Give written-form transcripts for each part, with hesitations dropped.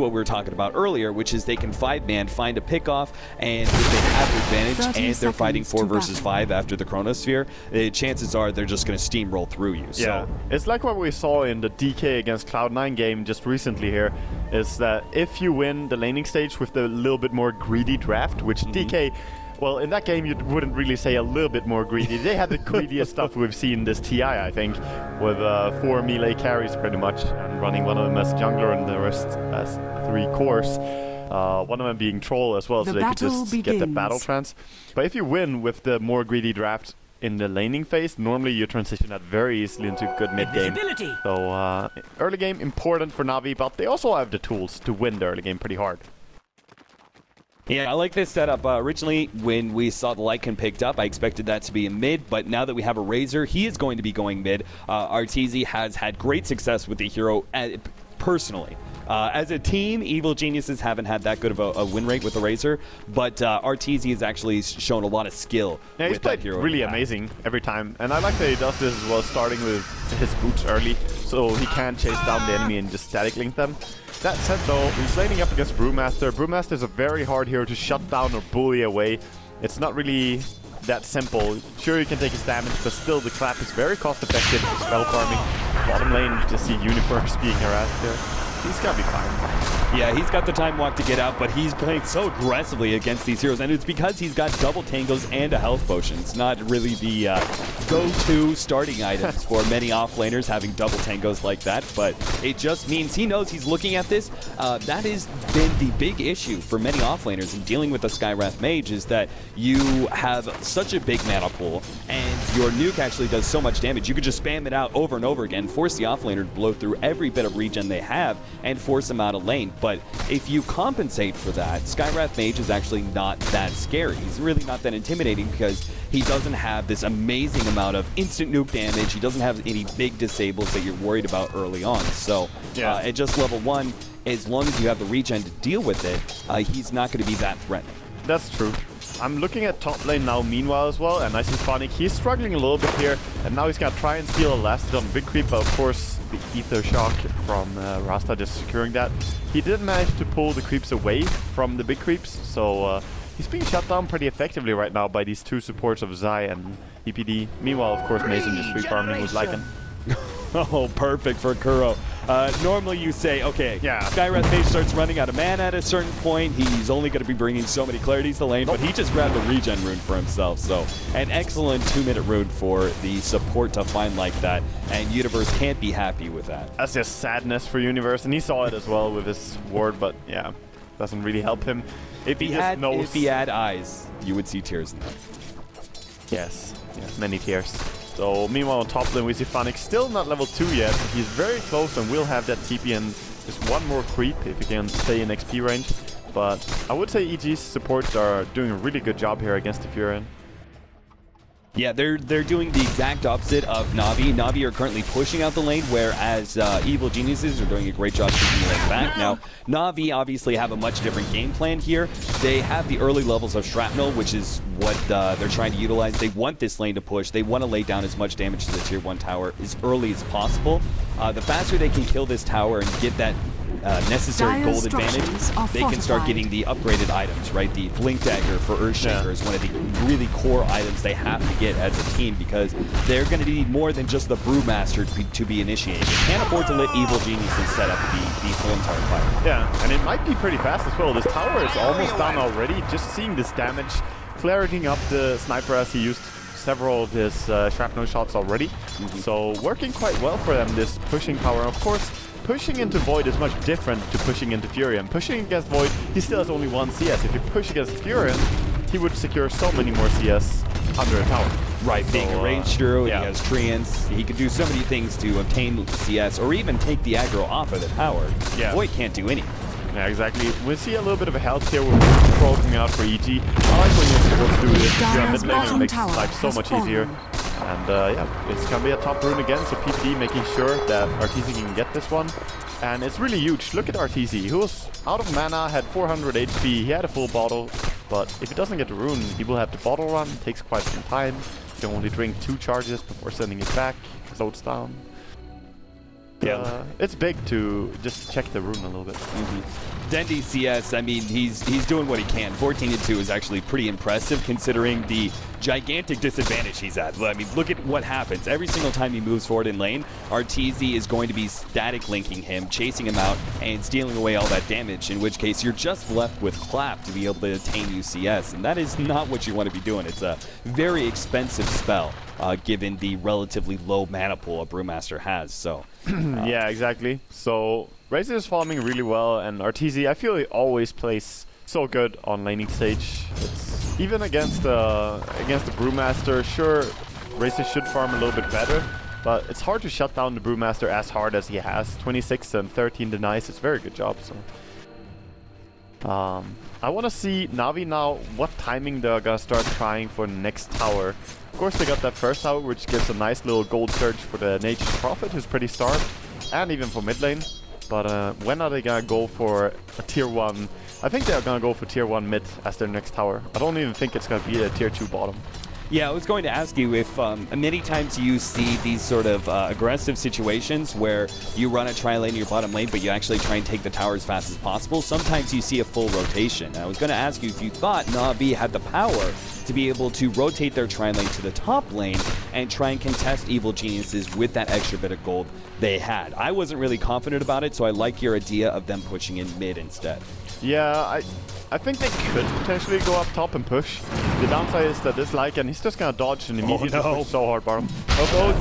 what we were talking about earlier, which is they can 5-man, find a pickoff, and if they have the advantage and they're fighting 4 versus 5 after the Chronosphere, chances are they're just going to steamroll through you. So. Yeah, it's like what we saw in the DK against Cloud9 game just recently here, is that if you win the laning stage with the little bit more greedy draft, which DK... Well, in that game, you wouldn't really say a little bit more greedy. They had the greediest stuff we've seen this TI, I think, with 4 melee carries pretty much, and running one of them as jungler and the rest as 3 cores. One of them being troll as well, so they could just get the battle trance. But if you win with the more greedy draft in the laning phase, normally you transition that very easily into good mid game. So early game important for Navi, but they also have the tools to win the early game pretty hard. Yeah, I like this setup. Originally, when we saw the Lycan picked up, I expected that to be a mid, but now that we have a Razor, he is going to be going mid. Arteezy has had great success with the hero personally. As a team, Evil Geniuses haven't had that good of a win rate with the Razor, but Arteezy has actually shown a lot of skill with that hero. Really amazing every time, and I like that he does this as well, starting with his boots early, so he can chase down the enemy and just static link them. That said though, he's laning up against Brewmaster. Brewmaster is a very hard hero to shut down or bully away. It's not really that simple. Sure, you can take his damage, but still the clap is very cost effective for spell farming. Bottom lane, you just see Universe being harassed there. He's gotta be fine. Yeah, he's got the time walk to get out, but he's playing so aggressively against these heroes, and it's because he's got double tangos and a health potion. It's not really the go-to starting items for many offlaners having double tangos like that, but it just means he knows he's looking at this. That has been the big issue for many offlaners in dealing with the Skywrath Mage, is that you have such a big mana pool, and your nuke actually does so much damage. You could just spam it out over and over again, force the offlaner to blow through every bit of regen they have, and force them out of lane. But if you compensate for that, Skywrath Mage is actually not that scary. He's really not that intimidating because he doesn't have this amazing amount of instant nuke damage. He doesn't have any big disables that you're worried about early on. So at just level 1, as long as you have the regen to deal with it, he's not going to be that threatening. That's true. I'm looking at top lane now meanwhile as well, and I see Phonic. He's struggling a little bit here, and now he's got to try and steal a last hit on Big Creep, but of course the Ether Shock from Rasta just securing that. He did manage to pull the creeps away from the Big Creeps, so he's being shut down pretty effectively right now by these 2 supports of Zai and EPD. Meanwhile, of course, Mason just free farming with Lycan. Oh, perfect for Kuro. Normally you say, okay, Skywrath Mage starts running out of mana at a certain point. He's only going to be bringing so many clarities to lane, but he just grabbed a regen rune for himself. So an excellent 2-minute rune for the support to find like that, and Universe can't be happy with that. That's just sadness for Universe, and he saw it as well with his ward, but yeah, doesn't really help him. If he had eyes, you would see tears in them. Yes, many tears. So meanwhile on top lane we see Phonic still not level 2 yet. He's very close and will have that TP and just one more creep if he can stay in XP range. But I would say EG's supports are doing a really good job here against the Furion. Yeah, they're doing the exact opposite of Navi. Navi are currently pushing out the lane, whereas Evil Geniuses are doing a great job keeping the lane back. Now, Navi obviously have a much different game plan here. They have the early levels of Shrapnel, which is what they're trying to utilize. They want this lane to push. They want to lay down as much damage to the Tier 1 tower as early as possible. The faster they can kill this tower and get that necessary gold advantage, they can start getting the upgraded items, right? The Blink Dagger for Earthshaker is one of the really core items they have to get as a team, because they're going to need more than just the Brewmaster to be initiated. They can't afford to let Evil Geniuses set up the whole entire fight. Yeah, and it might be pretty fast as well. This tower is almost done already. Just seeing this damage, clarity up the Sniper as he used several of his shrapnel shots already. So working quite well for them, this pushing power. Of course, pushing into Void is much different to pushing into Furion. Pushing against Void, he still has only 1 CS. If you push against Furion, he would secure so many more CS under a tower. Right, being a ranged hero, he has treants, he could do so many things to obtain CS, or even take the aggro off of the tower. Void can't do anything. Yeah, exactly. We see a little bit of a health here with Pro coming out for EG. I like when you're supposed to do this. If you're a mid laner, it makes life so much easier. And yeah, it's gonna be a top rune again, so PPD making sure that Arteezy can get this one. And it's really huge. Look at Arteezy. He was out of mana, had 400 HP, he had a full bottle, but if he doesn't get the rune, he will have to bottle run. It takes quite some time. He can only drink 2 charges before sending it back, so it's down. it's big to just check the rune a little bit. Dendy CS, I mean, he's doing what he can. 14-2 is actually pretty impressive considering the gigantic disadvantage he's at. I mean, look at what happens. Every single time he moves forward in lane, Arteezy is going to be static linking him, chasing him out, and stealing away all that damage, in which case you're just left with Clap to be able to attain UCS, and that is not what you want to be doing. It's a very expensive spell, given the relatively low mana pool a Brewmaster has, so... yeah, exactly. So, Razor is farming really well, and Arteezy, I feel he always plays so good on laning stage. It's even against the Brewmaster, sure, Razor should farm a little bit better, but it's hard to shut down the Brewmaster as hard as he has. 26 and 13 denies, it's a very good job. So, I want to see Navi now, what timing they're gonna start trying for the next tower. Of course, they got that first tower, which gives a nice little gold surge for the Nature's Prophet, who's pretty starved, and even for mid lane. But when are they gonna go for a tier 1? I think they're gonna go for tier 1 mid as their next tower. I don't even think it's gonna be a tier 2 bottom. Yeah, I was going to ask you if many times you see these sort of aggressive situations where you run a tri-lane in your bottom lane, but you actually try and take the tower as fast as possible. Sometimes you see a full rotation. I was going to ask you if you thought Navi had the power to be able to rotate their tri-lane to the top lane and try and contest Evil Geniuses with that extra bit of gold they had. I wasn't really confident about it, so I like your idea of them pushing in mid instead. Yeah, I think they could potentially go up top and push. The downside is that this Lycan, he's just gonna dodge and immediately push so hard bottom.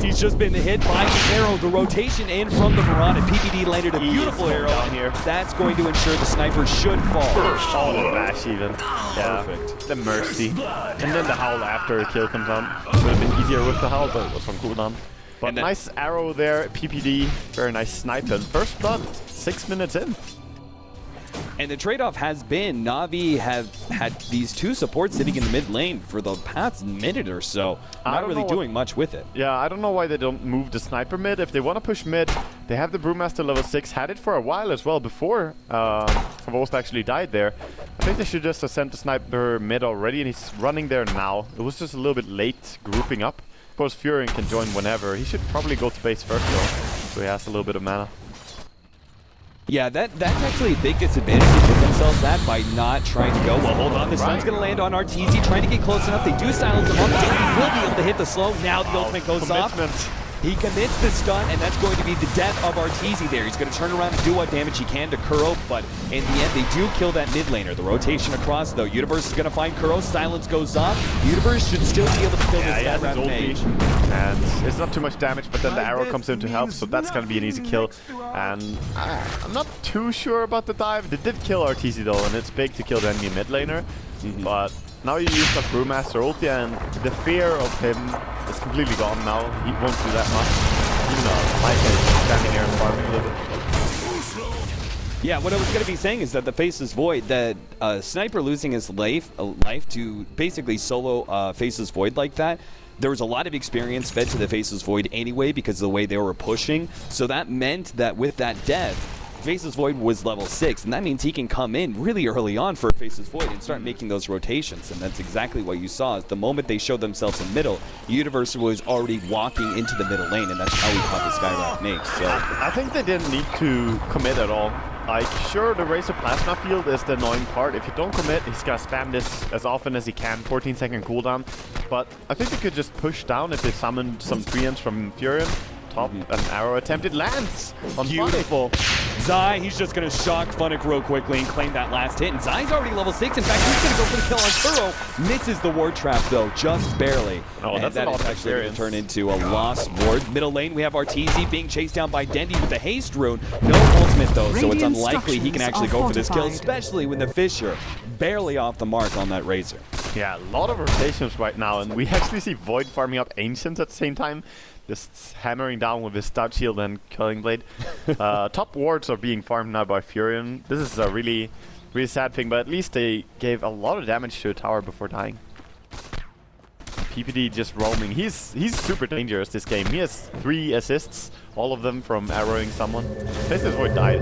He's just been hit by the arrow. The rotation in from the Mirana. PPD landed a beautiful arrow down here. That's going to ensure the sniper should fall. Oh, the bash even. Yeah, perfect. The mercy. And then the howl after a kill comes on. Would have been easier with the howl, but it was on cooldown. But nice arrow there, PPD. Very nice snipe. And first blood, 6 minutes in. And the trade-off has been Navi have had these two supports sitting in the mid lane for the past minute or so, not really doing much with it. Yeah, I don't know why they don't move the sniper mid. If they want to push mid, they have the Brewmaster level 6, had it for a while as well before ХВОСТ actually died there. I think they should just have sent the sniper mid already, and he's running there now. It was just a little bit late grouping up. Of course, Furion can join whenever. He should probably go to base first though, so he has a little bit of mana. Yeah, that's actually a big disadvantage they put themselves at by not trying to go. Well, hold on, this one's going to land on Arteezy, trying to get close enough. They do silence him up. He will be able to hit the slow. Now the ultimate goes off. He commits the stun, and that's going to be the death of Arteezy there. He's going to turn around and do what damage he can to Kuro, but in the end, they do kill that mid laner. The rotation across, though. Universe is going to find Kuro. Silence goes off. Universe should still be able to kill this Skyround mage. And it's not too much damage, but then the arrow comes in to help, so that's going to be an easy kill. And I'm not too sure about the dive. They did kill Arteezy, though, and it's big to kill the enemy mid laner. But now you use the Brewmaster ulti, and the fear of him is completely gone now. He won't do that much. Even though Mike is standing here and farming a little bit. Yeah, what I was going to be saying is that the Faceless Void, that Sniper losing his life to basically solo Faceless Void like that, there was a lot of experience fed to the Faceless Void anyway because of the way they were pushing. So that meant that with that death, Faceless Void was level 6, and that means he can come in really early on for Faceless Void and start making those rotations, and that's exactly what you saw. Is the moment they showed themselves in middle, Universe was already walking into the middle lane, and that's how he caught the Skyrock mage. So I think they didn't need to commit at all. Like, sure, the Razor Plasma Field is the annoying part. If you don't commit, he's gonna spam this as often as he can, 14-second cooldown. But I think they could just push down if they summoned some treants from Furion. Top, an arrow attempt, it lands on beautiful. Zai, he's just going to shock Funnick real quickly and claim that last hit. And Zai's already level 6. In fact, he's going to go for the kill on Kuro. Misses the ward trap, though, just barely. Oh, and that's that a lot is of actually going to turn experience. into a lost ward. Middle lane, we have Arteezy being chased down by Dendy with the haste rune. No ultimate, though, so it's unlikely he can actually go for this kill, especially when the Fisher barely off the mark on that Razor. Yeah, a lot of rotations right now, and we actually see Void farming up Ancients at the same time. Just hammering down with his Stout Shield and Killing Blade. Top wards are being farmed now by Furion. This is a really sad thing, but at least they gave a lot of damage to a tower before dying. PPD just roaming. He's super dangerous this game. He has 3 assists, all of them from arrowing someone. Faceless Void died.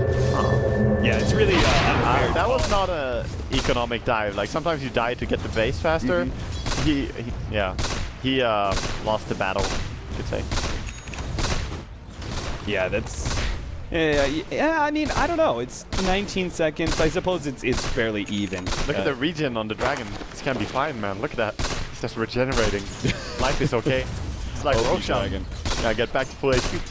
Yeah, it's really that was not a economic dive. Like, sometimes you die to get the base faster. He lost the battle, you could say. Yeah, that's Yeah, I mean, I don't know. It's 19 seconds. I suppose it's fairly even. Look at the regen on the dragon. This can be fine, man. Look at that. It's just regenerating. Life is okay. It's like Roshan. Yeah, get back to full HP.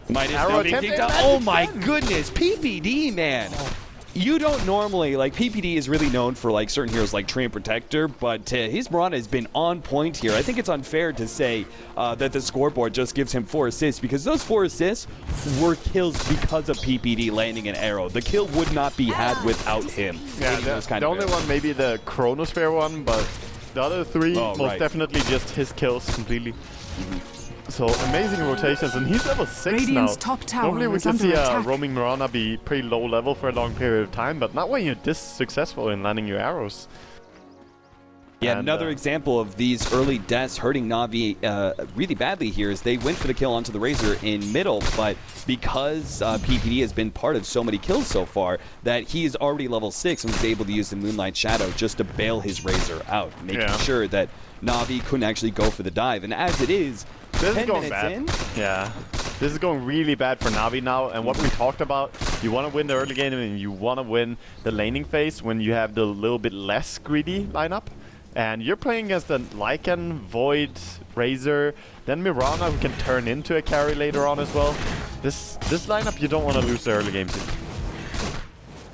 Midas now being kicked out. Oh my goodness, PPD, man. You don't normally, like, PPD is really known for, like, certain heroes like Tree and Protector, but his Mirana has been on point here. I think it's unfair to say that the scoreboard just gives him 4 assists, because those 4 assists were kills because of PPD landing an arrow. The kill would not be had without him. Yeah, the only one, maybe the Chronosphere one, but the other 3, most definitely just his kills completely. So amazing rotations, and he's level 6 now. Normally we can see a roaming Mirana be pretty low level for a long period of time, but not when you're this successful in landing your arrows. Yeah, and another example of these early deaths hurting Navi really badly here is they went for the kill onto the Razor in middle, but because PPD has been part of so many kills so far, that he is already level 6 and was able to use the Moonlight Shadow just to bail his Razor out, making sure that Navi couldn't actually go for the dive. And as it is, this is going bad. Yeah, this is going really bad for Navi now. And what we talked about, you want to win the early game and you want to win the laning phase when you have the little bit less greedy lineup. And you're playing against the Lycan, Void, Razor, then Mirana, who can turn into a carry later on as well. This lineup you don't want to lose the early game to.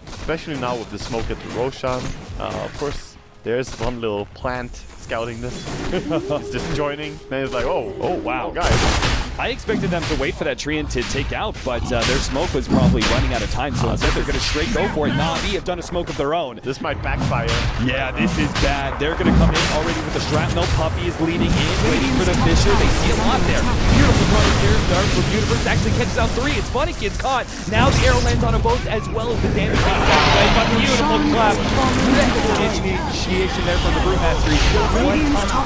Especially now with the smoke at the Roshan. Of course, there's one little plant scouting this. He's just joining. Then he's like, oh wow, guys. I expected them to wait for that Treant to take out, but their smoke was probably running out of time, so instead they're going to straight go for it. Navi have done a smoke of their own. This might backfire. Yeah, this is bad. They're going to come in already with the shrapnel. Puppy is leading in, waiting for the Fisher. They see a lot there. Beautiful run here. Dark from Universe actually catches out 3. It's funny, gets caught. Now the arrow lands on them both, as well as the damage being taken away. But beautiful clap. Initiation there from the Brewmaster. He killed one,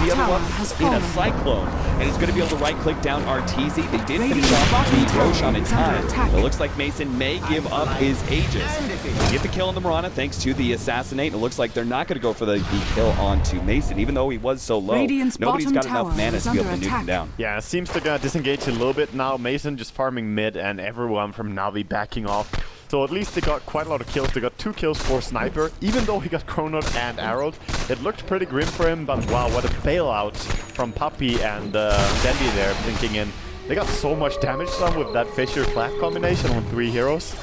the other one in a Cyclone. And he's going to be able to right-click down RTZ. They did finish off the Roshan in time. It looks like Mason may give up his Aegis. They get the kill on the Mirana thanks to the Assassinate. It looks like they're not going to go for the kill onto Mason, even though he was so low. Nobody's got enough mana to be able to nuke him down. Yeah, it seems they're going to disengage a little bit now. Mason just farming mid and everyone from Navi backing off. So at least they got quite a lot of kills. They got 2 kills for Sniper, even though he got chronoed and arrowed. It looked pretty grim for him, but wow, what a bailout from Puppy and Dendy there, thinking in. They got so much damage done with that Fisher Clap combination on 3 heroes.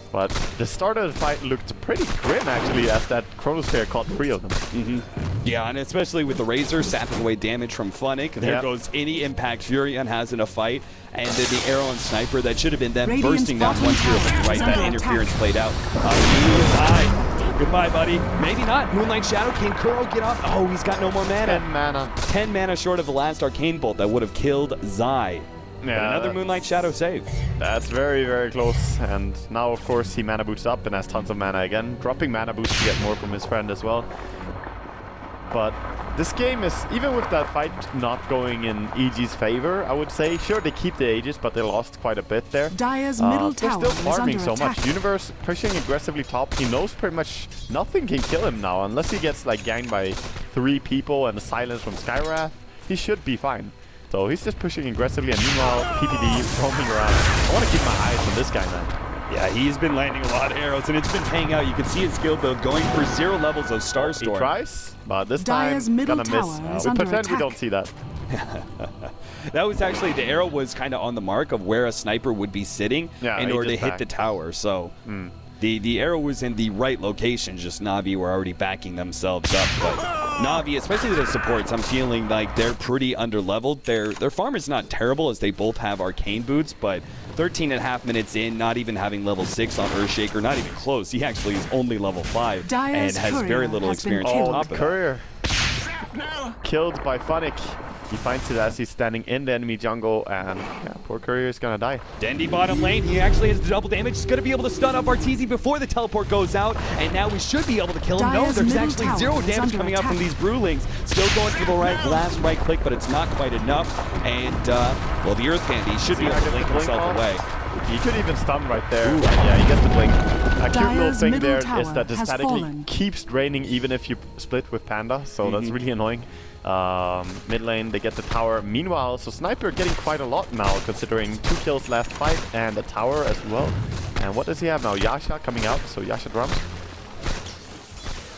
But the start of the fight looked pretty grim, actually, as that Chronosphere caught 3 of them. Yeah, and especially with the Razor sapping away damage from Funnick. There goes any impact Furion has in a fight. And the arrow and Sniper, that should have been them bursting down one hero. Right, that interference played out. Goodbye, buddy. Maybe not. Moonlight Shadow. Can Kuro get off? Oh, he's got no more mana. 10 mana. 10 mana short of the last Arcane Bolt that would have killed Zai. Yeah, another Moonlight Shadow save. That's very, very close. And now, of course, he mana boots up and has tons of mana again. Dropping mana boots to get more from his friend as well. But this game is, even with that fight not going in EG's favor, I would say, sure, they keep the Aegis, but they lost quite a bit there. Dire's middle tower they're still farming so attack. much. Universe pushing aggressively top. He knows pretty much nothing can kill him now, unless he gets like ganged by 3 people and a silence from Skywrath. He should be fine. So he's just pushing aggressively, and meanwhile, PPD roaming around. I want to keep my eyes on this guy, man. Yeah, he's been landing a lot of arrows, and it's been paying out. You can see his skill build going for 0 levels of Starstorm. He tries, but this Dire's time middle gonna tower miss. is We under pretend attack. we don't see that. That was actually, the arrow was kind of on the mark of where a Sniper would be sitting in order to hit the tower. So the arrow was in the right location, just Navi were already backing themselves up. But Navi, especially the supports, I'm feeling like they're pretty underleveled. Their farm is not terrible as they both have Arcane Boots, but 13.5 minutes in, not even having level 6 on Earthshaker, not even close. He actually is only level 5 and has very little experience on top of that. Courier. Killed by Funnick. He finds it as he's standing in the enemy jungle, and yeah, poor Courier is gonna die. Dendy bottom lane, he actually has the double damage. He's gonna be able to stun up Arteezy before the teleport goes out, and now we should be able to kill him. No, there's actually 0 damage coming out from these Brewlings. Still going for the last right click, but it's not quite enough. And, well, the Earth Candy should be able to link himself away. He could even stun right there. And yeah, he gets the blink. A cute little Dire's thing middle there tower is that this has statically fallen. keeps draining even if you split with Panda, so that's really annoying. Mid lane, they get the tower. Meanwhile, so Sniper getting quite a lot now, considering 2 kills last fight and a tower as well. And what does he have now? Yasha coming out, so Yasha drums.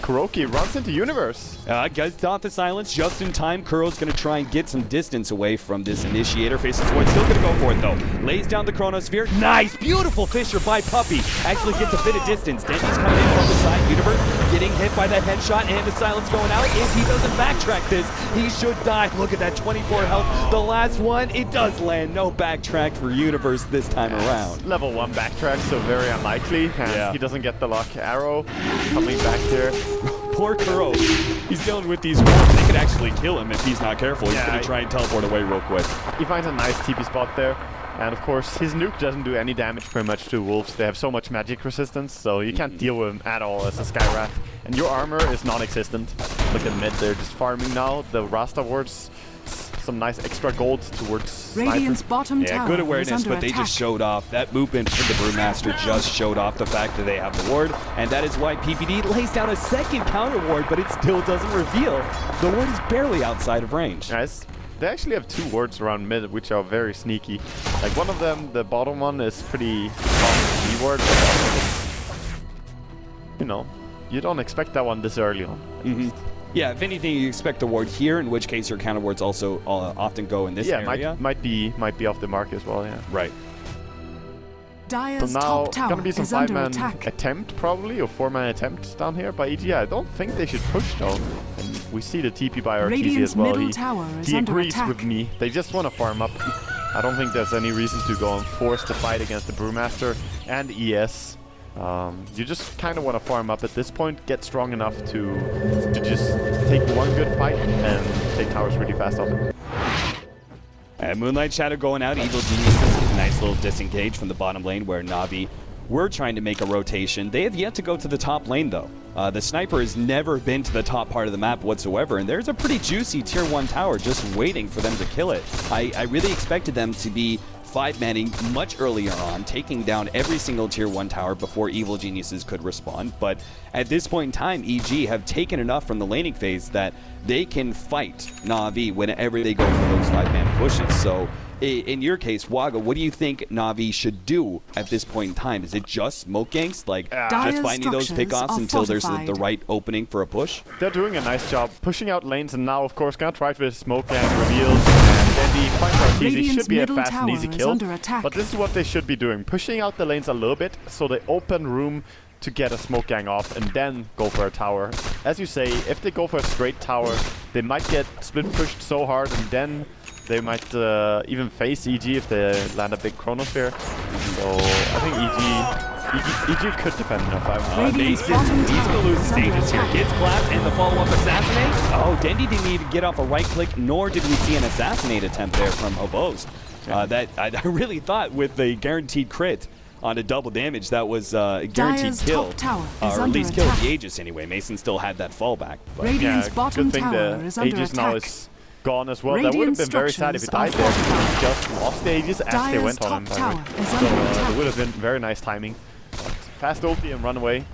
Kuroki runs into Universe. Guys, thought the silence just in time. Kuro's going to try and get some distance away from this initiator. Faces forward, still going to go for it though. Lays down the Chronosphere. Nice, beautiful Fisher by Puppey. Actually gets a bit of distance. Denji's coming in from the side. Universe getting hit by that headshot and the silence going out. If he doesn't backtrack this, he should die. Look at that 24 health. The last one, it does land. No backtrack for Universe this time around. Level 1 backtrack, so very unlikely. And he doesn't get the luck. Arrow coming back here. Poor Kuro. He's dealing with these wolves. They could actually kill him if he's not careful. He's going to try and teleport away real quick. He finds a nice TP spot there. And of course, his nuke doesn't do any damage pretty much to wolves. They have so much magic resistance, so you can't deal with them at all as a Skywrath. And your armor is non-existent. Look at mid, they're just farming now. The Rasta wards, some nice extra gold towards Radiant's Sniper. bottom tower Good is awareness, under but they attack. just showed off. That movement from the Brewmaster just showed off the fact that they have the ward, and that is why PPD lays down a second counter ward, but it still doesn't reveal. The ward is barely outside of range. Nice. They actually have 2 wards around mid, which are very sneaky. Like one of them, the bottom one, is pretty common B ward, but you know, you don't expect that one this early on. Yeah, if anything, you expect the ward here, in which case your counter wards also often go in this area. might be off the mark as well. Yeah. Right. Dire's So now top it's tower gonna be some is under 5-man attack. attempt probably, or 4-man attempt down here by EG. I don't think they should push though. And we see the TP by RTZ Radiant's as well. middle tower is He under agrees attack. with me. They just want to farm up. I don't think there's any reason to go and force the fight against the Brewmaster and ES. You just kind of want to farm up at this point, get strong enough to just take one good fight and take towers really fast off it. And Moonlight Shadow going out. Evil Geniuses, nice little disengage from the bottom lane where Navi were trying to make a rotation. They have yet to go to the top lane though. The Sniper has never been to the top part of the map whatsoever, and there's a pretty juicy tier 1 tower just waiting for them to kill it. I really expected them to be 5-manning much earlier on, taking down every single tier 1 tower before Evil Geniuses could respond. But at this point in time, EG have taken enough from the laning phase that they can fight Navi whenever they go for those 5-man pushes. So in your case, Waga, what do you think Navi should do at this point in time? Is it just smoke ganks? Like just finding those pickoffs until there's the right opening for a push? They're doing a nice job pushing out lanes, and now of course gonna try with smoke and reveals, and then the fight for RTZ should be a fast and easy kill. But this is what they should be doing, pushing out the lanes a little bit so they open room to get a smoke gang off and then go for a tower. As you say, if they go for a straight tower, they might get split pushed so hard, and then they might even face EG if they land a big Chronosphere. So I think EG could defend in a 5-on-5. He's going to lose stages here. Gets clapped and the follow-up assassinate. Oh, Dendi didn't even get off a right click, nor did we see an assassinate attempt there from ХВОСТ. That I really thought with the guaranteed crit on a double damage, that was a guaranteed kill. Or at least kill the Aegis anyway. Mason still had that fallback. But Radiant's bottom good thing tower the is under Aegis attack. now is gone as well. That would have been very sad if he died there. He just lost the Aegis as they went on him. So it would have been very nice timing. Fast ulti and run away.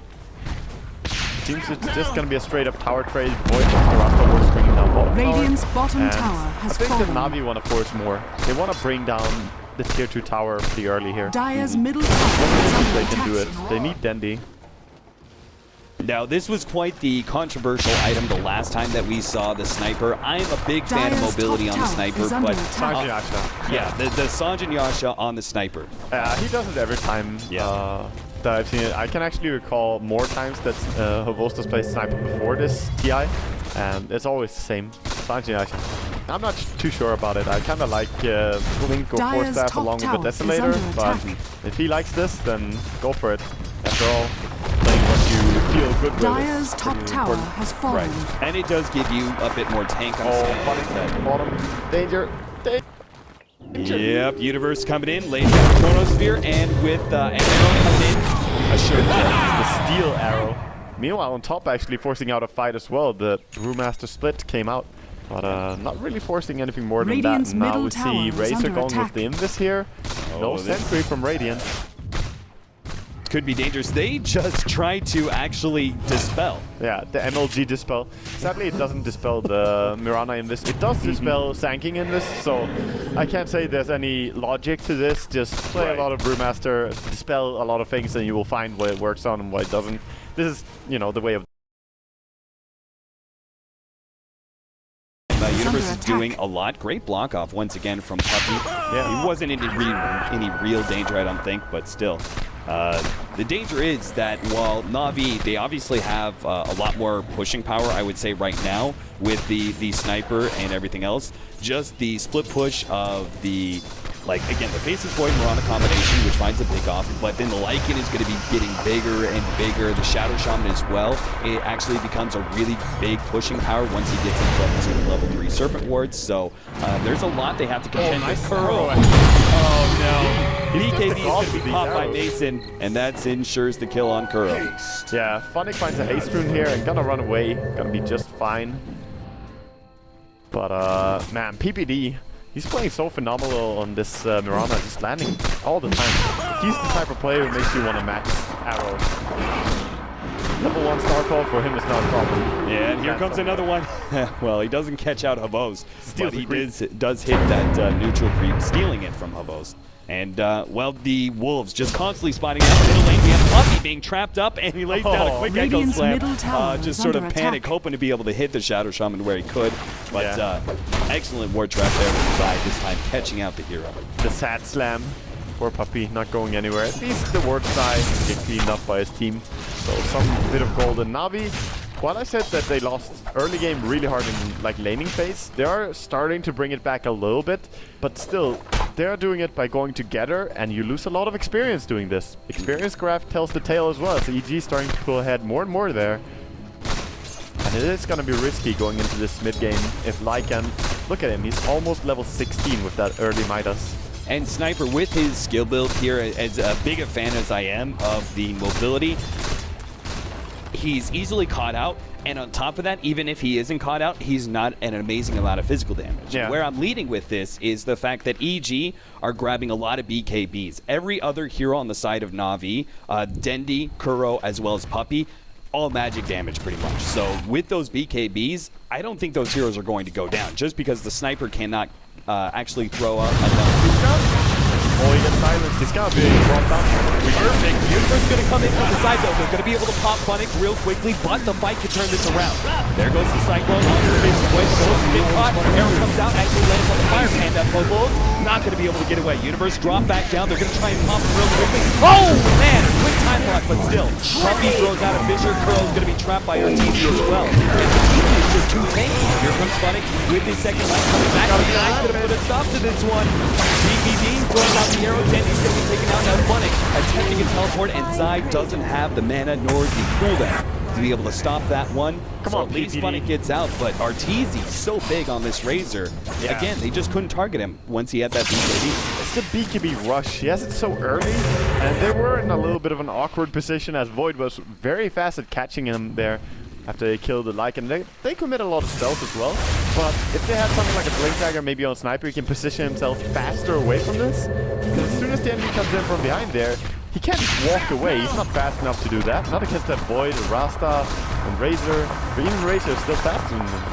Seems it's just gonna be a straight up tower trade. Void of the Rasta wards bringing down bottom tower. Radiant's bottom And tower has I think fallen. the Navi want to force more. They want to bring down the tier 2 tower pretty early here. Dire's middle tower is under They attack. can do it. They need Dendi. now, this was quite the controversial item the last time that we saw the Sniper. I'm a big fan of Dire's mobility top on the tower Sniper, is under but attack. Sanji Yasha. yeah, the Sanjin Yasha on the Sniper. He does it every time that I've seen it. I can actually recall more times that ХВОСТ has played Sniper before this TI, and it's always the same. Sanji Yasha. I'm not too sure about it. I kind of like Blink or Force Dire's Staff top along with the tower is Desolator, under but attack. if he likes this, then go for it. After all, playing what you feel good with. Dire's is top pretty tower important. has fallen. Right. And it does give you a bit more tank on the Oh, bottom. Danger. Yep, Universe coming in, lays down the Chronosphere, and with an arrow coming in, a sure kill. The steel arrow. Meanwhile, on top, actually forcing out a fight as well. The Brewmaster split came out. But not really forcing anything more than Radiant's that. Now middle we tower see is Razor under going attack. with the Invis here. No sentry from Radiant. Could be dangerous. They just try to actually dispel. Yeah, the MLG dispel. Sadly, it doesn't dispel the Mirana Invis. It does dispel Sanking Invis, so I can't say there's any logic to this. Just play a lot of Brewmaster, dispel a lot of things, and you will find what it works on and what it doesn't. This is, you know, the way of. Universe is doing a lot. Great block off once again from Puppy. Yeah. He wasn't in any real danger, I don't think, but still. The danger is that while Na Vi, they obviously have a lot more pushing power, I would say, right now with the sniper and everything else. Just the split push of the, like, again, the Faceless Void Mirana combination, which finds a pick off, but then the Lycan is going to be getting bigger and bigger. The Shadow Shaman as well. It actually becomes a really big pushing power once he gets into level 3 Serpent Wards. So there's a lot they have to contend with. Curl. Oh no. BKB is going to be these caught by arrows. Mason, and that ensures the kill on Kuro. Yeah, Funnick finds a haste rune here and gonna run away. Gonna be just fine. But man, PPD, he's playing so phenomenal on this Mirana, just landing all the time. He's the type of player who makes you want to max arrow. Level 1 star call for him is not a problem. Yeah, and here comes another one. Well, he doesn't catch out ХВОСT, but he does hit that neutral creep, stealing it from ХВОСT. And, well, the Wolves just constantly spotting out the middle lane. We have Puppy being trapped up, and he lays down a quick Echo Radiant's Slam. middle tower Just is sort of under panic, attack. hoping to be able to hit the Shadow Shaman where he could. But excellent ward trap there from Zai, this time catching out the hero. The sad slam. Poor Puppy not going anywhere. At least the ward side can get cleaned up by his team. So some bit of gold in Navi. While I said that they lost early game really hard in like laning phase, they are starting to bring it back a little bit, but still they are doing it by going together, and you lose a lot of experience doing this. Experience graph tells the tale as well, so EG is starting to pull ahead more and more there. And it is going to be risky going into this mid game if Lycan, look at him, he's almost level 16 with that early Midas. And Sniper, with his skill build here, as big a fan as I am of the mobility, he's easily caught out, and on top of that, even if he isn't caught out, he's not an amazing amount of physical damage. Yeah. Where I'm leading with this is the fact that EG are grabbing a lot of BKBs. Every other hero on the side of Na Vi, Dendi, Kuro, as well as Puppy, all magic damage pretty much. So with those BKBs, I don't think those heroes are going to go down, just because the Sniper cannot actually throw out enough. Oh, he gets silenced. He's got to be brought down. Perfect. Universe is going to come in from the side, though. They're going to be able to pop Funnick real quickly, but the fight can turn this around. There goes the Cyclone onto the base point. Goes to get caught. Arrow comes out, actually lands on the fire hand. That Pogo not going to be able to get away. Universe drop back down. They're going to try and pop him real quickly. Oh, man. Quick time block, but still. Puppy throws out a Fisher. Curl's going to be trapped by RTZ as well. And RTZ is just too tanky. Here comes Funnick with his second life coming back. He's going to put a stop to this one. BPD throwing out the arrow. Denny's going to be taken out. Now Funnick attempting a teleport, and Zai doesn't have the mana nor the cooldown to be able to stop that one. Come so on, at least PPD. Funnick gets out, but RTZ so big on this Razor. Yeah. Again, they just couldn't target him once he had that BKB. It's the BKB rush. He has it so early, and they were in a little bit of an awkward position as Void was very fast at catching him there after they killed the Lycan. They commit a lot of stealth as well, but if they had something like a Blink Dagger maybe on Sniper, he can position himself faster away from this. Because as soon as the enemy comes in from behind there, he can't just walk away. He's not fast enough to do that. Not against that Void, Rasta, and Razor. But even Razor is still faster than them.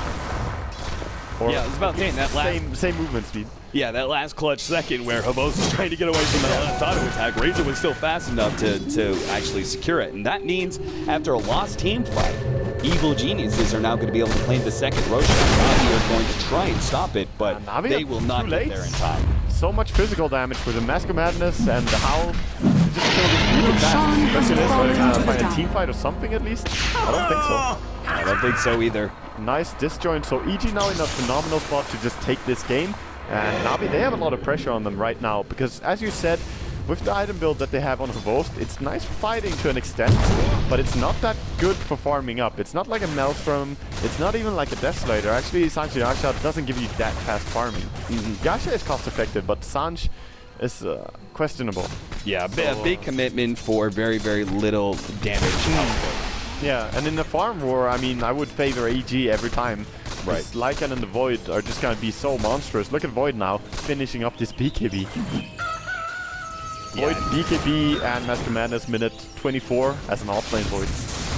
Or Yeah, I was about saying that last... same movement speed. Yeah, that last clutch second where ХВОСT was trying to get away from that left auto attack, Razor was still fast enough to actually secure it. And that means after a lost team fight, Evil Geniuses are now going to be able to claim the second Roshan. Navi are going to try and stop it, but Navi they are will not too get late. there in time. So much physical damage with the Mask of Madness and the Howl. Just killed it really fast. Roshan has Especially this, fallen into the find a dark. team fight or something at least? I don't think so. I don't think so either. Nice disjoint. So EG now in a phenomenal spot to just take this game. And Navi, they have a lot of pressure on them right now. Because as you said, with the item build that they have on ХВОСT, it's nice fighting to an extent, but it's not that good for farming up. It's not like a Maelstrom, it's not even like a Desolator. Actually, Sanj Yasha doesn't give you that fast farming. Yasha is cost effective, but Sanj is questionable. Yeah, a big commitment for very, very little damage output. Yeah, and in the farm war, I mean, I would favor EG every time. Right. This Lycan and the Void are just gonna be so monstrous. Look at Void now, finishing up this BKB. Void, BKB, and Master Madness minute 24 as an offlane Void.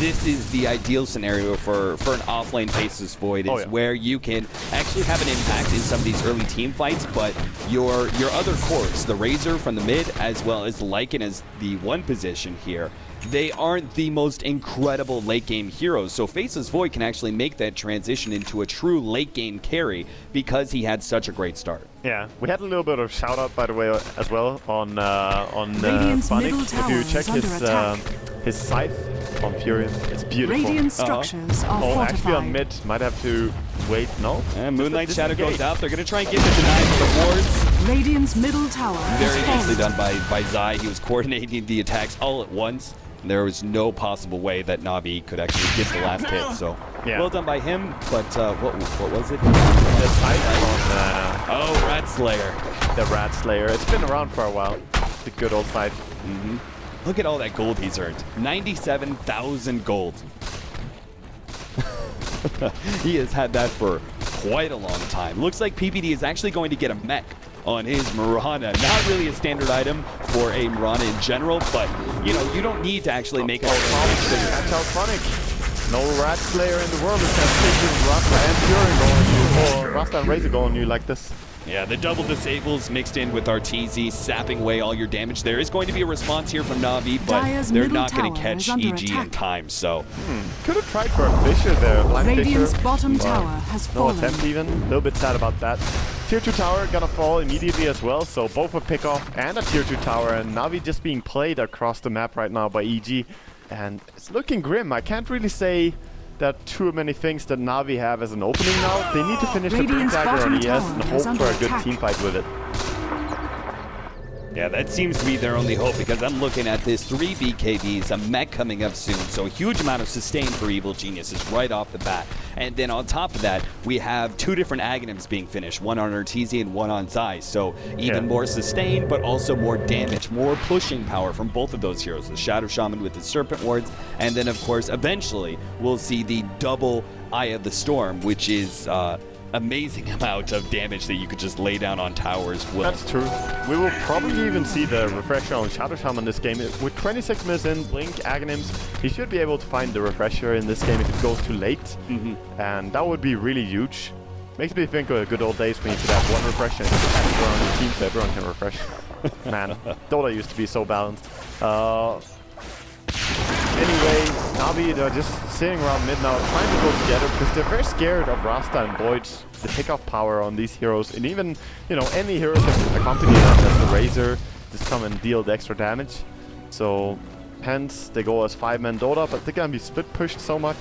This is the ideal scenario for an offlane Faceless Void, is where you can actually have an impact in some of these early team fights, but your other cores, the Razor from the mid, as well as Lycan as the one position here, they aren't the most incredible late game heroes. So Faceless Void can actually make that transition into a true late game carry because he had such a great start. Yeah, we had a little bit of shout out, by the way, as well on Radiant's Funnick. middle If tower you is check under his scythe on Fury, it's beautiful. Radiant structures are Oh, actually on fortified. mid, might have to wait. No. And Moonlight Just Shadow goes disengage. out. They're going to try and get the deny for the wards. Radiant's middle tower Very has nicely fallen. done by Zai. He was coordinating the attacks all at once. There was no possible way that Navi could actually get the last hit. So well done by him. But what was it? The scythe on Oh, Rat Slayer. the Rat Slayer. It's been around for a while. The good old scythe. Look at all that gold he's earned. 97,000 gold. He has had that for quite a long time. Looks like PPD is actually going to get a mech on his Mirana. Not really a standard item for a Mirana in general, but you know, you don't need to actually make it. Catch out Funnick. No Rat Slayer in the world is gonna take Rasta and Fury go on you, or Rasta and Razor go on you like this. Yeah, the double disables mixed in with Arteezy, sapping away all your damage. There is going to be a response here from Navi, but Dire's they're middle not going to tower catch is under EG in attack. time, so... Could have tried for a Fissure there, Blind Radiant's Fissure. bottom but tower has no fallen. attempt even. A little bit sad about that. Tier 2 tower gonna fall immediately as well, so both a pick-off and a Tier 2 tower, and Navi just being played across the map right now by EG. And it's looking grim. I can't really say that too many things that Navi have as an opening now. They need to finish the Radiant's dagger bottom on ES tower and is hope for under a good attack. team fight with it. Yeah, that seems to be their only hope, because I'm looking at this 3 BKBs, a mech coming up soon, so a huge amount of sustain for Evil Geniuses right off the bat. And then on top of that, we have 2 different Aghanims being finished, one on Arteezy and one on Zai, so even more sustain, but also more damage, more pushing power from both of those heroes, the Shadow Shaman with his Serpent Wards, and then of course, eventually, we'll see the double Eye of the Storm, which is amazing amount of damage that you could just lay down on towers. That's true. We will probably even see the refresher on Shadow Shaman this game. With 26 minutes in, Blink, Aghanims, he should be able to find the refresher in this game if it goes too late. And that would be really huge. Makes me think of the good old days when you could have one refresher and just pass it around your team so everyone can refresh. Man, Dota used to be so balanced. Anyway, Navi, they're just sitting around mid now, trying to go together because they're very scared of Rasta and Void, the pickup power on these heroes, and even, you know, any hero can accompany them as the Razor, just come and deal the extra damage. So, hence, they go as 5-man Dota, but they're gonna be split pushed so much.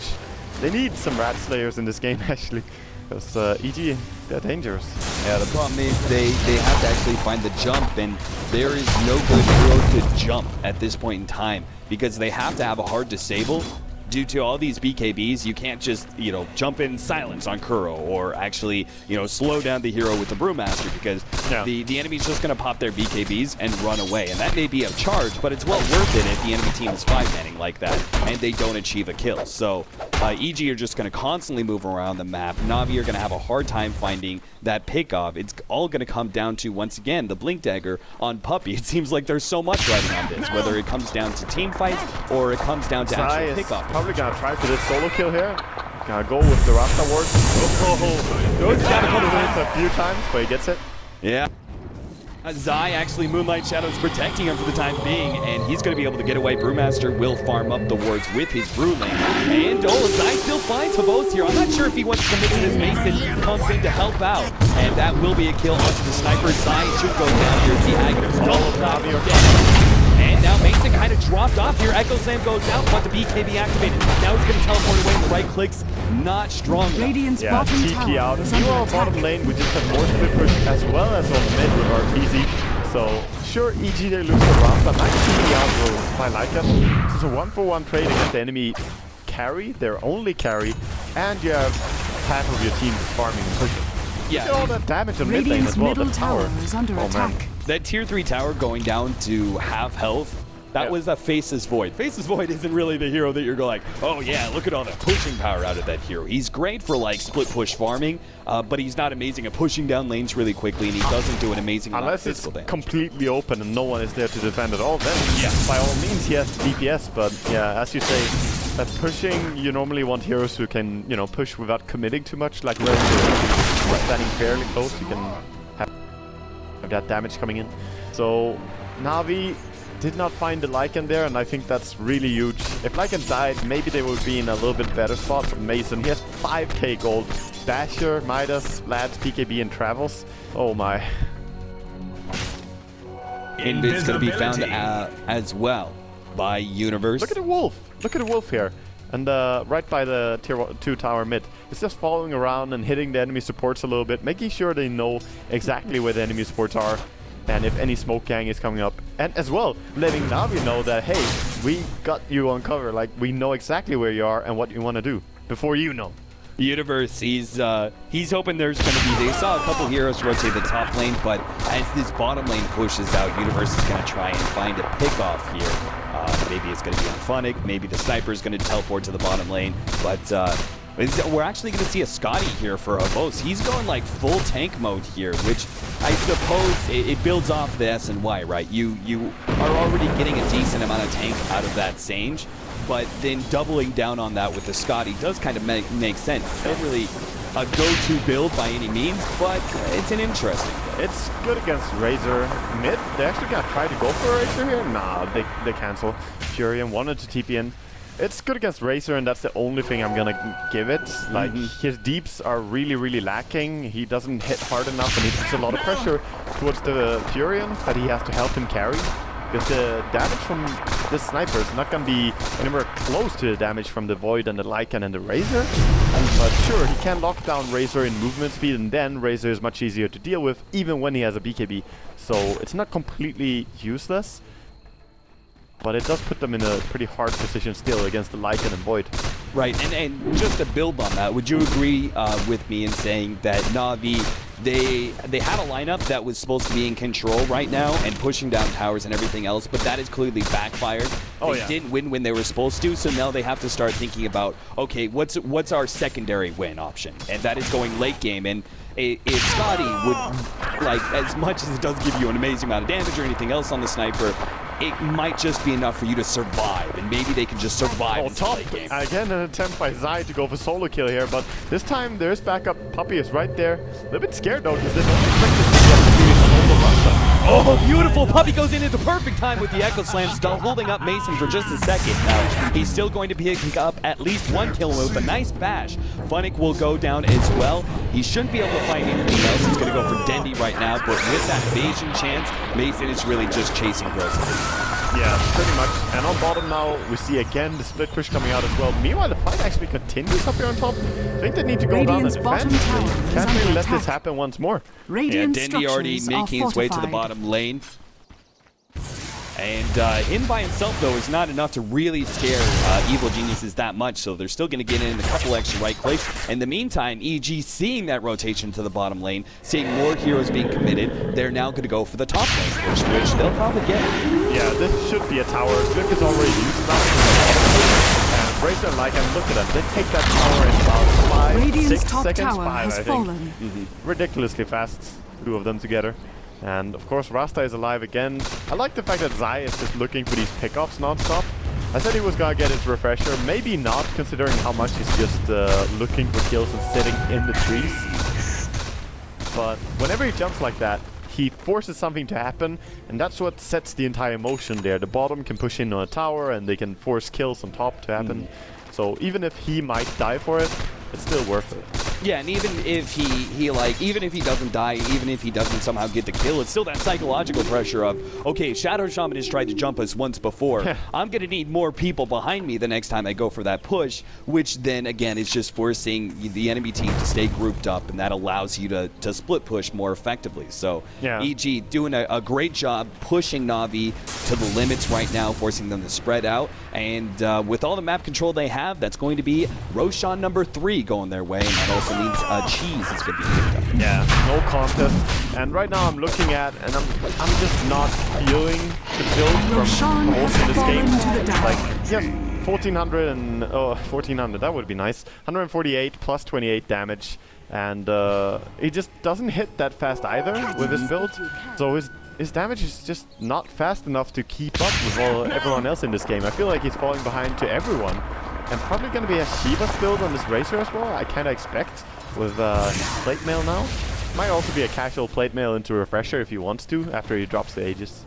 They need some Rat Slayers in this game, actually, because EG, they're dangerous. Yeah, the problem is they have to actually find the jump, and there is no good hero to jump at this point in time, because they have to have a hard disable. Due to all these BKBs, you can't just, you know, jump in silence on Kuro or actually, you know, slow down the hero with the Brewmaster, because the enemy's just going to pop their BKBs and run away. And that may be a charge, but it's well worth it if the enemy team is 5-manning like that and they don't achieve a kill. So EG are just going to constantly move around the map. Navi are going to have a hard time finding that pickoff. It's all going to come down to, once again, the Blink Dagger on Puppey. It seems like there's so much riding on this, whether it comes down to team fights or it comes down to actual pickoff. Probably gonna try for this solo kill here. Gonna go with the Rasta Ward. Goes down a few times, but he gets it. Yeah. Zai actually, Moonlight Shadow's protecting him for the time being, and he's going to be able to get away. Brewmaster will farm up the wards with his Brew Lane. And Zai still finds ХВОСТ here. I'm not sure if he wants to commit to this Mason. Comes in to help out, and that will be a kill onto the Sniper. Zai should go down here. The Aghanims all dead. And now Mason kind of dropped off here. Echo Slam goes out, but the BKB activated. Now he's going to teleport away. The right clicks not strong enough. Radiant's bottom cheeky tower out. is You under are attack. bottom lane, we just have more split push as well as on mid with Arteezy. So sure, EG they lose the round, but nice cheeky out will I like them. This is a 1-for-1 trade against the enemy carry, their only carry, and you have half of your team farming and pushing. Yeah. Look at all that damage on mid lane Radiant's as well. middle The tower tower is under oh attack. man. That tier 3 tower going down to half health That was a Faceless Void. Faceless Void isn't really the hero that you're going like, oh yeah, look at all the pushing power out of that hero. He's great for like split push farming, but he's not amazing at pushing down lanes really quickly, and he doesn't do an amazing amount of physical damage. Completely open and no one is there to defend at all, then by all means he has DPS, but yeah, as you say, that pushing, you normally want heroes who can, you know, push without committing too much, like Roshan, standing fairly close, you can have that damage coming in. So Navi did not find the Lycan there, and I think that's really huge. If Lycan died, maybe they would be in a little bit better spot. But Mason, he has 5k gold. Dasher, Midas, Lads, PKB, and Travels. Oh my. And it's going to be found as well by Universe. Look at the wolf. Look at the wolf here. And right by the tier 2 tower mid. It's just following around and hitting the enemy supports a little bit, making sure they know exactly where the enemy supports are. And if any smoke gang is coming up, and as well letting Navi know that, hey, we got you on cover, like we know exactly where you are and what you want to do before you know. Universe, he's hoping there's going to be, they saw a couple heroes rotate the top lane, but as this bottom lane pushes out, Universe is going to try and find a pick-off here. Maybe it's going to be on Phonic, maybe the Sniper is going to teleport to the bottom lane, but we're actually going to see a Scotty here for ХВОСТ. He's going like full tank mode here, which I suppose it builds off the SNY, right? You are already getting a decent amount of tank out of that Sage, but then doubling down on that with the Scotty does kind of make sense. It's not really a go-to build by any means, but it's an interesting build. It's good against Razor mid. They're actually going to try to go for Razor here. Nah, they cancel. Furion wanted to TP in. It's good against Razor, and that's the only thing I'm gonna give it. Like, his deeps are really, really lacking. He doesn't hit hard enough, and he puts a lot of pressure towards the Furion that he has to help him carry. Because the damage from this Sniper is not gonna be anywhere close to the damage from the Void and the Lycan and the Razor. But sure, he can lock down Razor in movement speed, and then Razor is much easier to deal with, even when he has a BKB. So it's not completely useless. But it does put them in a pretty hard position still against the Lycan and Void. Right, and just to build on that, would you agree with me in saying that Navi, they had a lineup that was supposed to be in control right now and pushing down towers and everything else, but that has clearly backfired. They didn't win when they were supposed to, so now they have to start thinking about, okay, what's our secondary win option? And that is going late game. And if Scotty would, like, as much as it does give you an amazing amount of damage or anything else on the Sniper, it might just be enough for you to survive, and maybe they can just survive in the late game. Again, an attempt by Zai to go for solo kill here, but this time there's backup. Puppey is right there. A little bit scared though, because they don't expect to see a solo Roshan. Oh, beautiful! Puppey goes in at the perfect time with the Echo Slam, still holding up Mason for just a second. Now, he's still going to be picking up at least one kill with a nice bash. Phonic will go down as well. He shouldn't be able to find anything else. He's going to go for Dendy right now, but with that evasion chance, Mason is really just chasing Gross. Yeah, pretty much. And on bottom now, we see again the split push coming out as well. Meanwhile, the fight actually continues up here on top. I think they need to go down and defend. They can't really let this happen once more. Yeah, Dendy already making his way to the bottom lane. And him by himself, though, is not enough to really scare Evil Geniuses that much, so they're still going to get in a couple extra right clicks. In the meantime, EG seeing that rotation to the bottom lane, seeing more heroes being committed, they're now going to go for the top lane push, which they'll probably get. Yeah, this should be a tower. Glick is already used now. And Razor and Lycan, look at them. They take that tower in about 6 seconds, 5, I think. Ridiculously fast, two of them together. And of course, Rasta is alive again. I like the fact that Zai is just looking for these pickoffs non-stop. I said he was gonna get his refresher. Maybe not, considering how much he's just looking for kills and sitting in the trees. But whenever he jumps like that, he forces something to happen, and that's what sets the entire motion there. The bottom can push in on a tower, and they can force kills on top to happen. So even if he might die for it, it's still worth it. Yeah, and even if even if he doesn't die, even if he doesn't somehow get the kill, it's still that psychological pressure of, okay, Shadow Shaman has tried to jump us once before. I'm going to need more people behind me the next time I go for that push, which then, again, is just forcing the enemy team to stay grouped up, and that allows you to split push more effectively. So, EG doing a great job pushing Navi to the limits right now, forcing them to spread out, and with all the map control they have, that's going to be Roshan number 3 going their way, and that also also means cheese is going to be picked up. Yeah, no contest. And right now I'm looking at, and I'm just not feeling the build from Roshan most in has this game. fallen to the Like, damage. he has 1400 and 1400. That would be nice. 148 plus 28 damage, and he just doesn't hit that fast either with his build. So his damage is just not fast enough to keep up with everyone else in this game. I feel like he's falling behind to everyone. And probably going to be a Shiva's build on this Razor as well, I kind of expect, with plate mail now. Might also be a casual plate mail into Refresher if he wants to, after he drops the Aegis.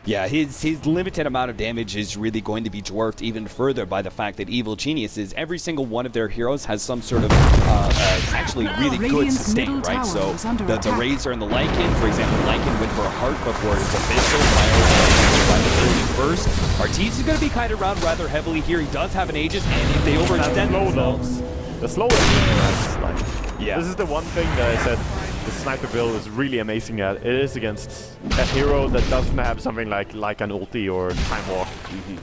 Yeah, his limited amount of damage is really going to be dwarfed even further by the fact that Evil Geniuses, every single one of their heroes has some sort of actually really good sustain, right? So the Razor and the Lycan, for example, Lycan went for a heart before his official by the 31st. Arteez is going to be kind of around rather heavily here. He does have an Aegis, and if they overextend themselves... The slow is like, yeah. This is the one thing that I said the sniper build is really amazing at. It is against a hero that doesn't have something like an ulti or time walk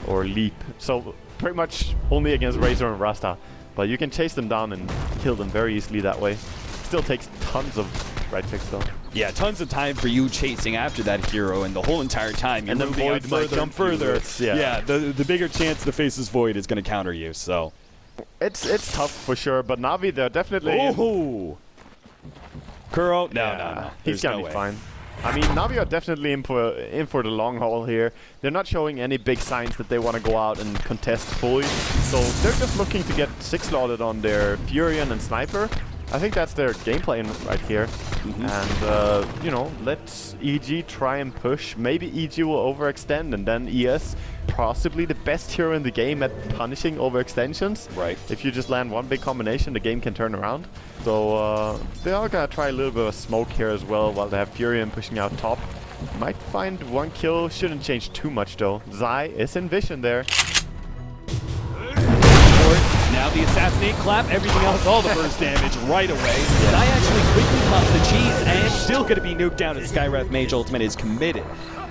or leap. So pretty much only against Razor and Rasta. But you can chase them down and kill them very easily that way. Still takes tons of right clicks though. Yeah, tons of time for you chasing after that hero, and the whole entire time you're moving out further and further. Yeah, the bigger chance the Faceless Void is going to counter you, so... It's tough for sure, but Navi, they're definitely... Oh! Kuro? No. He's gonna be fine. I mean, Navi are definitely in for the long haul here. They're not showing any big signs that they want to go out and contest fully. So they're just looking to get 6-slotted on their Furion and Sniper. I think that's their game plan right here. And, you know, let EG try and push. Maybe EG will overextend, and then ES, possibly the best hero in the game at punishing overextensions. Right. If you just land one big combination, the game can turn around. So they are gonna try a little bit of smoke here as well, while they have Furion pushing out top. Might find one kill, shouldn't change too much though. Zai is in vision there. Now the Assassinate Clap, everything else, all the burst damage right away. Zai actually quickly pops the cheese, and still going to be nuked down as Skywrath Mage Ultimate is committed.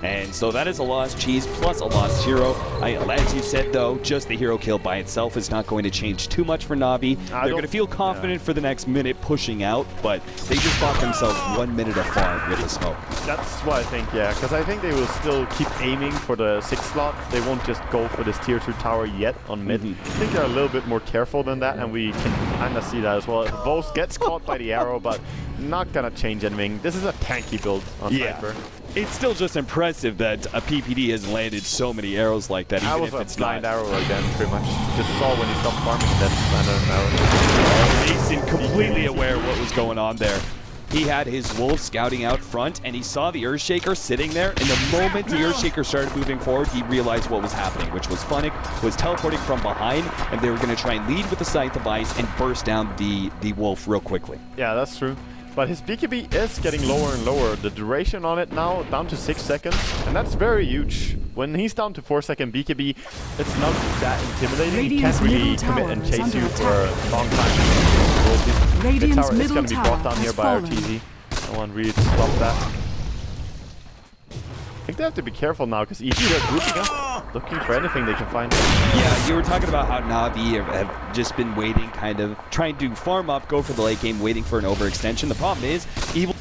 And so that is a lost cheese plus a lost hero. As you said though, just the hero kill by itself is not going to change too much for Navi. They're going to feel confident for the next minute pushing out, but they just bought themselves 1 minute of farm with the smoke. That's what I think, yeah, because I think they will still keep aiming for the 6th slot. They won't just go for this tier 2 tower yet on mid. I think they're a little bit more careful than that, and we can kind of see that as well. ХВОСТ gets caught by the arrow, but not going to change anything. This is a tanky build on Sniper. It's still just impressive that a PPD has landed so many arrows like that, even if it's blind arrow again, pretty much. Just saw when he stopped farming, then landed an arrow. Mason completely aware of what was going on there. He had his wolf scouting out front, and he saw the Earthshaker sitting there. And the moment the Earthshaker started moving forward, he realized what was happening, which was Funnick was teleporting from behind, and they were going to try and lead with the Scythe of Ice and burst down the wolf real quickly. Yeah, that's true. But his BKB is getting lower and lower. The duration on it now down to 6 seconds, and that's very huge. When he's down to 4-second BKB, it's not that intimidating. He can't really commit and chase you for a long time. Mid tower is going to be brought down here by RTZ. No one really to stop that. I think they have to be careful now, because EG are grouping up, looking for anything they can find. Yeah, you were talking about how Navi have just been waiting, kind of trying to farm up, go for the late game, waiting for an overextension. The problem is, Evil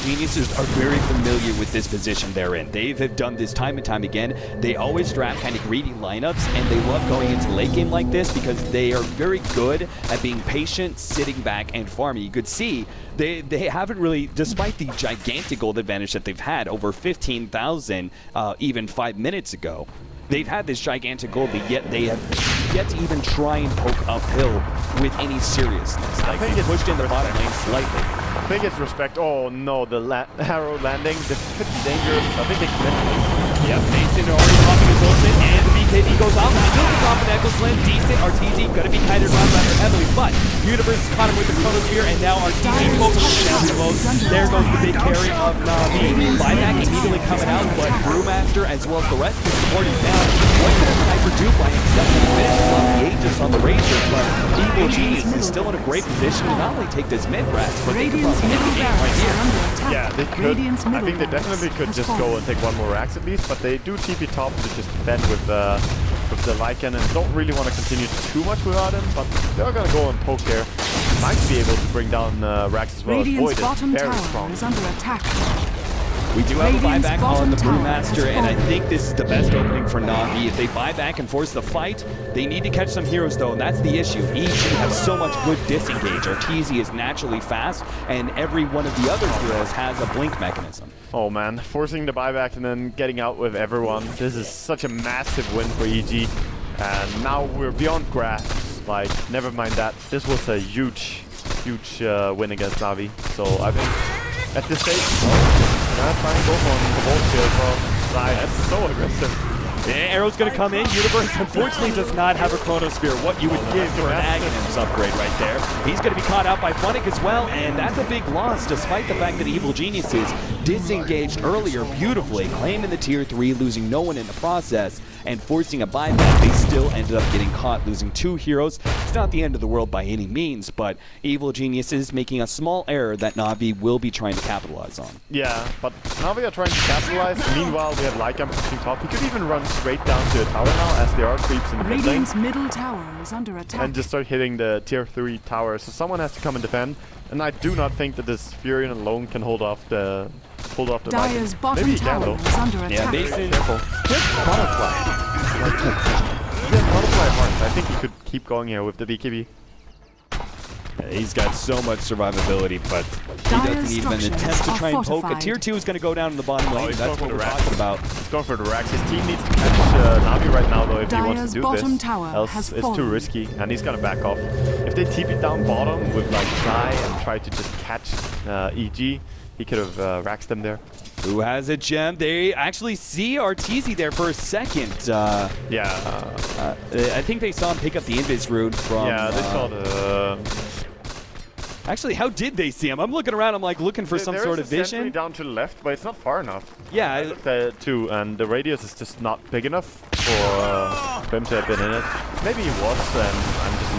Geniuses are very familiar with this position they're in. They have done this time and time again. They always draft kind of greedy lineups, and they love going into late game like this because they are very good at being patient, sitting back, and farming. You could see they haven't really, despite the gigantic gold advantage that they've had, over 15,000 even 5 minutes ago. They've had this gigantic gold, but yet they have yet to even try and poke uphill with any seriousness. Like, they pushed in the bottom lane slightly. I think it's respect. Oh no, the arrow landing. This could be dangerous. I think they committed. Yep, Mason already popping his ultimate, and the BKB goes out. Still the drop of Necklace Slim. Decent. RTZ going to be kited around rather heavily, but Universe is caught him with the Chronosphere, and now RTZ focuses down the most. There goes the big carry of Navi. Buyback immediately coming out, but Brewmaster as well as the rest of the support is down. What can Sniper do by accepting the finish on the Aegis on the Razor? But Evil Genius is still in a great position to not only take this mid-rat, but they can probably take the game right here. Yeah, they could. I think they definitely could just go and take one more Rax at least, but they do TP top to just defend with with the Lycan and don't really want to continue too much without him, but they're gonna go and poke here. Might be able to bring down Rax as well. Radiant's Void bottom is very tower strong. is under attack. We do have a Radiant's buyback bottom on the tower Brewmaster, has and I fallen. think this is the best opening for Navi. If they buy back and force the fight, they need to catch some heroes though, and that's the issue. EG has so much good disengage. Arteezy is naturally fast, and every one of the other heroes has a blink mechanism. Oh man, forcing the buyback and then getting out with everyone. This is such a massive win for EG. And now we're beyond grass. Like, never mind that. This was a huge win against Navi. So I think at this stage, gonna try and go for the bolt here as well. Right, that's so aggressive. Yeah, Arrow's gonna come in. Universe unfortunately does not have a Chronosphere. What you would give for an Aghanim's upgrade right there. He's gonna be caught out by Funnick as well, and that's a big loss despite the fact that Evil Geniuses disengaged earlier beautifully, claiming the tier 3, losing no one in the process, and forcing a buyback. They still ended up getting caught, losing 2 heroes. It's not the end of the world by any means, but Evil Geniuses making a small error that Navi will be trying to capitalize on. Yeah, but Navi are trying to capitalize. Meanwhile, we have Lycan pushing top. He could even run straight down to a tower now as there are creeps in the mid lane. Radiant's middle tower is under attack. And just start hitting the tier 3 tower. So someone has to come and defend. And I do not think that this Furion alone can hold off the Dire's Lycan. bottom Maybe he can tower though. is under Yeah, attack. Mason. Careful. He has butterfly. He has butterfly hearts. I think he could keep going here with the BKB. He's got so much survivability, but he doesn't even attempt to try and poke. A tier 2 is going to go down in the bottom lane. he's That's going what for we're the talking about. He's going for the Rax. His team needs to catch Navi right now, though, if he wants Dire's to do bottom this. tower Else has it's fallen. too risky, and he's gonna back off. If they TP down bottom with like Sai and try to just catch EG, he could have Raxed them there. Who has a gem? They actually see Arteezy there for a second. I think they saw him pick up the Invis rune from... Yeah, they saw the... Actually, how did they see him? I'm looking around, I'm like looking for some sort of There is a sentry vision. down to the left, but it's not far enough. Yeah. I looked at it too, and the radius is just not big enough for him to have been in it. Maybe he was, and I'm just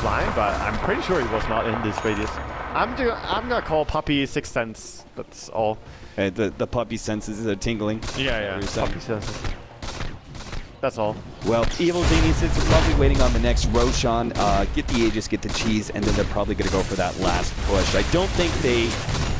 blind, but I'm pretty sure he was not in this radius. I'm gonna call Puppy 6th Sense. That's all. The puppy senses are tingling. Yeah. Puppy senses. That's all. Well, Evil Geniuses are probably waiting on the next Roshan. Get the Aegis, get the cheese, and then they're probably going to go for that last push. I don't think they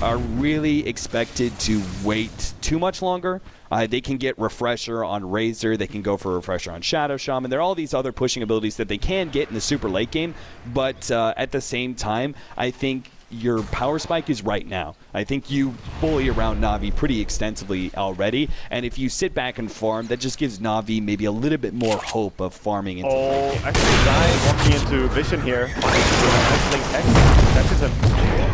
are really expected to wait too much longer. They can get Refresher on Razor. They can go for Refresher on Shadow Shaman. There are all these other pushing abilities that they can get in the super late game. But at the same time, I think your power spike is right now. I think you bully around Navi pretty extensively already, and if you sit back and farm, that just gives Navi maybe a little bit more hope of farming into actually Zai is walking into Vision here. Catches him.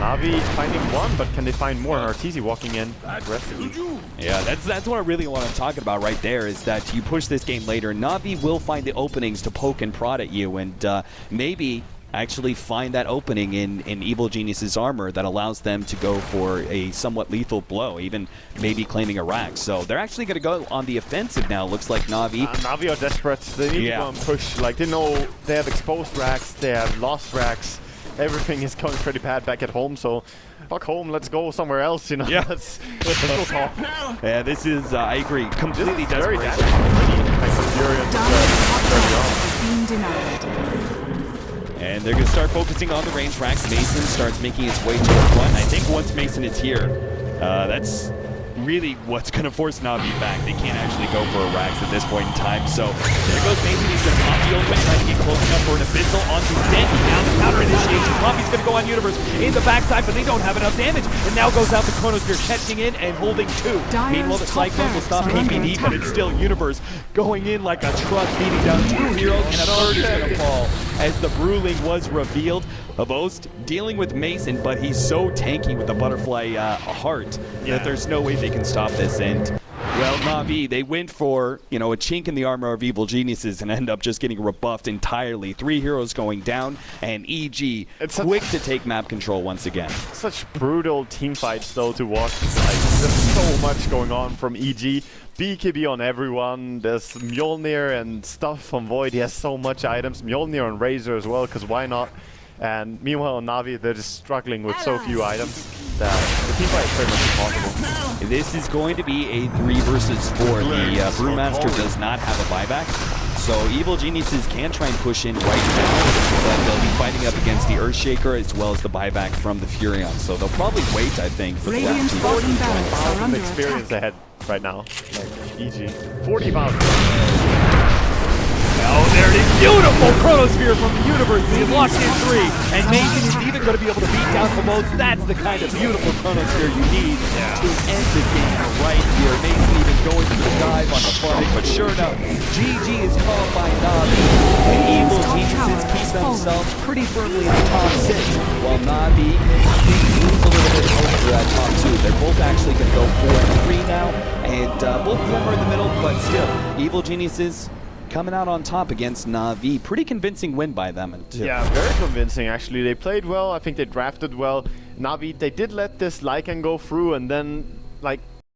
Navi finding one, but can they find more? Arteezy walking in aggressively. Yeah, that's what I really want to talk about right there, is that you push this game later, Navi will find the openings to poke and prod at you, and maybe actually find that opening in Evil Genius's armor that allows them to go for a somewhat lethal blow, even maybe claiming a Rax. So they're actually going to go on the offensive now. Looks like Navi. Navi are desperate. They need to go and push. Like, they know they have exposed Rax, they have lost Rax. Everything is going pretty bad back at home, so fuck home, let's go somewhere else, you know? Yeah. let's go top. Yeah, this is, I agree, completely very desperate. Being denied. And they're going to start focusing on the range Rax. Mason starts making his way to the front. I think once Mason is here, that's really what's going to force Navi back. They can't actually go for a Rax at this point in time. So there goes Mason. He's going to pop the open, trying to get close enough for an Abyssal onto Dendy. Now the counter initiation. Poppy's going to go on Universe in the backside, but they don't have enough damage. And now goes out the Chronosphere, catching in and holding 2. Meanwhile, the Cyclone will stop KPD, but it's still Universe going in like a truck, beating down 2 heroes, and a third is going to fall as the Bruling was revealed. ХВОСТ dealing with Mason, but he's so tanky with the butterfly heart that there's no way they can stop this. And well, Navi, they went for, you know, a chink in the armor of Evil Geniuses and end up just getting rebuffed entirely. 3 heroes going down, and EG quick to take map control once again. Such brutal team fights though to watch. Like, there's so much going on from EG. BKB on everyone. There's Mjolnir and stuff from Void. He has so much items. Mjolnir on Razor as well, because why not? And meanwhile on Navi, they're just struggling with so few items that the team fight is pretty much impossible. This is going to be a 3 versus 4. The Brewmaster does not have a buyback, So Evil Geniuses can try and push in right now, but they'll be fighting up against the Earthshaker as well as the buyback from the Furion. So they'll probably wait, I think, for the Radiant last bottom barracks are under Experience attack. ahead right now. Like, easy. 40,000. Oh, there it is. Beautiful Chronosphere from the universe. He's locked in 3. And Mason is even going to be able to beat down ХВОСТ. That's the kind of beautiful Chronosphere you need to end the game right here. Mason even going for the dive on the farming, but sure enough, GG is called by Navi. The Evil Geniuses keep themselves pretty firmly in the top 6, while Navi moves a little bit over that top 2. They're both actually going to go 4 and 3 now, and both of them are in the middle, but still, Evil Geniuses coming out on top against Navi. Pretty convincing win by them. Yeah, very convincing actually. They played well. I think they drafted well. Navi, they did let this Lycan go through, and then like